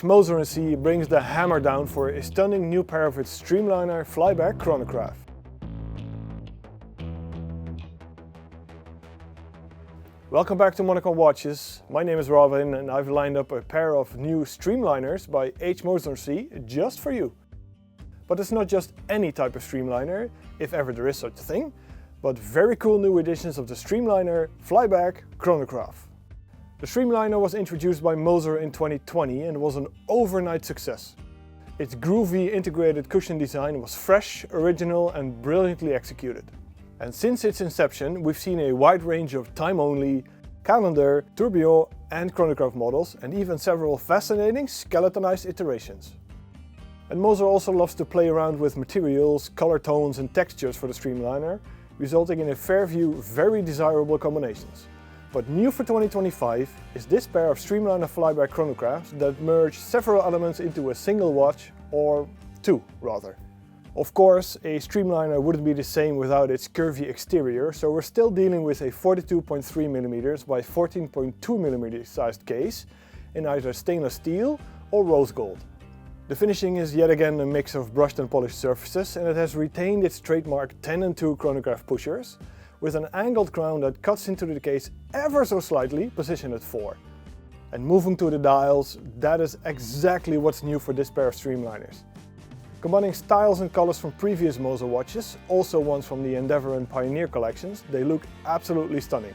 Moser Cie brings the hammer down for a stunning new pair of its Streamliner Flyback Chronograph. Welcome back to Monaco Watches. My name is Robin and I've lined up a pair of new Streamliners by Moser Cie just for you. But it's not just any type of Streamliner, if ever there is such a thing, but very cool new editions of the Streamliner Flyback Chronograph. The Streamliner was introduced by Moser in 2020 and was an overnight success. Its groovy integrated cushion design was fresh, original and brilliantly executed. And since its inception, we've seen a wide range of time-only, calendar, tourbillon and chronograph models, and even several fascinating skeletonized iterations. And Moser also loves to play around with materials, color tones and textures for the Streamliner, resulting in a fair few very desirable combinations. But new for 2025 is this pair of Streamliner Flyback Chronographs that merge several elements into a single watch, or two rather. Of course, a Streamliner wouldn't be the same without its curvy exterior, so we're still dealing with a 42.3mm by 14.2mm sized case in either stainless steel or rose gold. The finishing is yet again a mix of brushed and polished surfaces, and it has retained its trademark 10-2 chronograph pushers, with an angled crown that cuts into the case ever so slightly, positioned at 4. And moving to the dials, that is exactly what's new for this pair of Streamliners. Combining styles and colors from previous Moser watches, also ones from the Endeavour and Pioneer collections, they look absolutely stunning.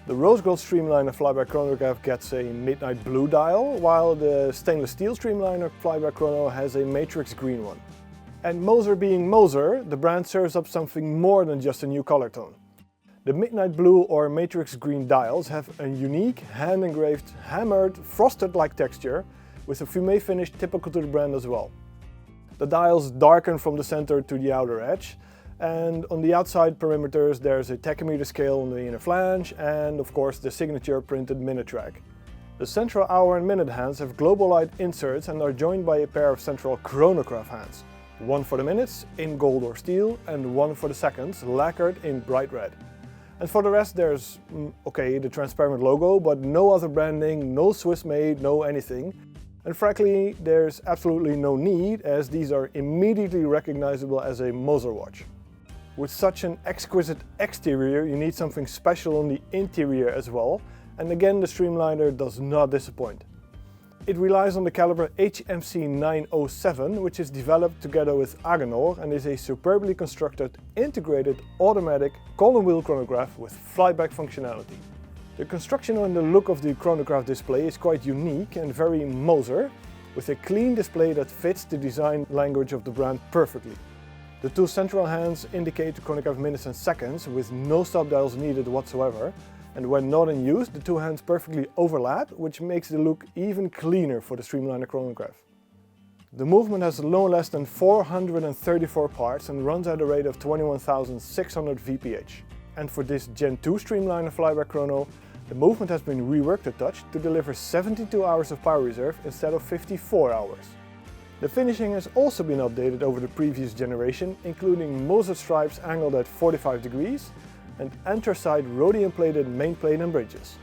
The rose gold Streamliner Flyback Chronograph gets a midnight blue dial, while the stainless steel Streamliner Flyback Chrono has a matrix green one. And Moser being Moser, the brand serves up something more than just a new color tone. The midnight blue or matrix green dials have a unique hand-engraved, hammered, frosted-like texture with a fumé finish typical to the brand as well. The dials darken from the center to the outer edge, and on the outside perimeters there's a tachymeter scale on the inner flange and of course the signature printed minute track. The central hour and minute hands have global light inserts and are joined by a pair of central chronograph hands. One for the minutes in gold or steel and one for the seconds lacquered in bright red. And for the rest there's, the transparent logo, but no other branding, no Swiss made, no anything. And frankly, there's absolutely no need, as these are immediately recognizable as a Moser watch. With such an exquisite exterior, you need something special on the interior as well, and again the Streamliner does not disappoint. It relies on the caliber HMC 907, which is developed together with Agenhor and is a superbly constructed, integrated, automatic column wheel chronograph with flyback functionality. The construction and the look of the chronograph display is quite unique and very Moser, with a clean display that fits the design language of the brand perfectly. The two central hands indicate the chronograph minutes and seconds with no stop dials needed whatsoever, and when not in use the two hands perfectly overlap, which makes the look even cleaner for the Streamliner chronograph. The movement has no less than 434 parts and runs at a rate of 21,600 VPH. And for this Gen 2 Streamliner Flyback Chrono, the movement has been reworked a touch to deliver 72 hours of power reserve instead of 54 hours. The finishing has also been updated over the previous generation, including Moser stripes angled at 45 degrees and anthracite rhodium-plated main plate and bridges.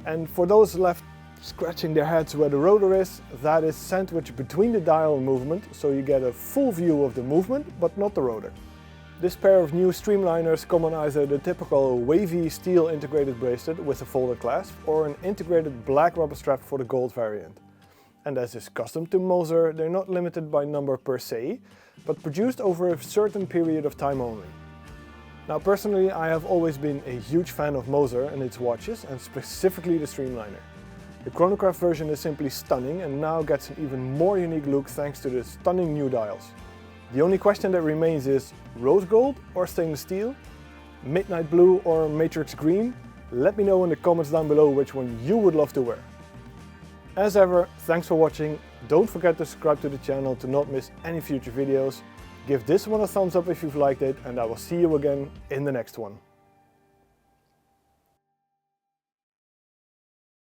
And for those left scratching their heads where the rotor is, that is sandwiched between the dial movement, so you get a full view of the movement, but not the rotor. This pair of new Streamliners come on either the typical wavy steel integrated bracelet with a folded clasp or an integrated black rubber strap for the gold variant. And as is custom to Moser, they're not limited by number per se, but produced over a certain period of time only. Now personally, I have always been a huge fan of Moser and its watches, and specifically the Streamliner. The chronograph version is simply stunning and now gets an even more unique look thanks to the stunning new dials. The only question that remains is rose gold or stainless steel? Midnight blue or matrix green? Let me know in the comments down below which one you would love to wear. As ever, thanks for watching. Don't forget to subscribe to the channel to not miss any future videos. Give this one a thumbs up if you've liked it, and I will see you again in the next one.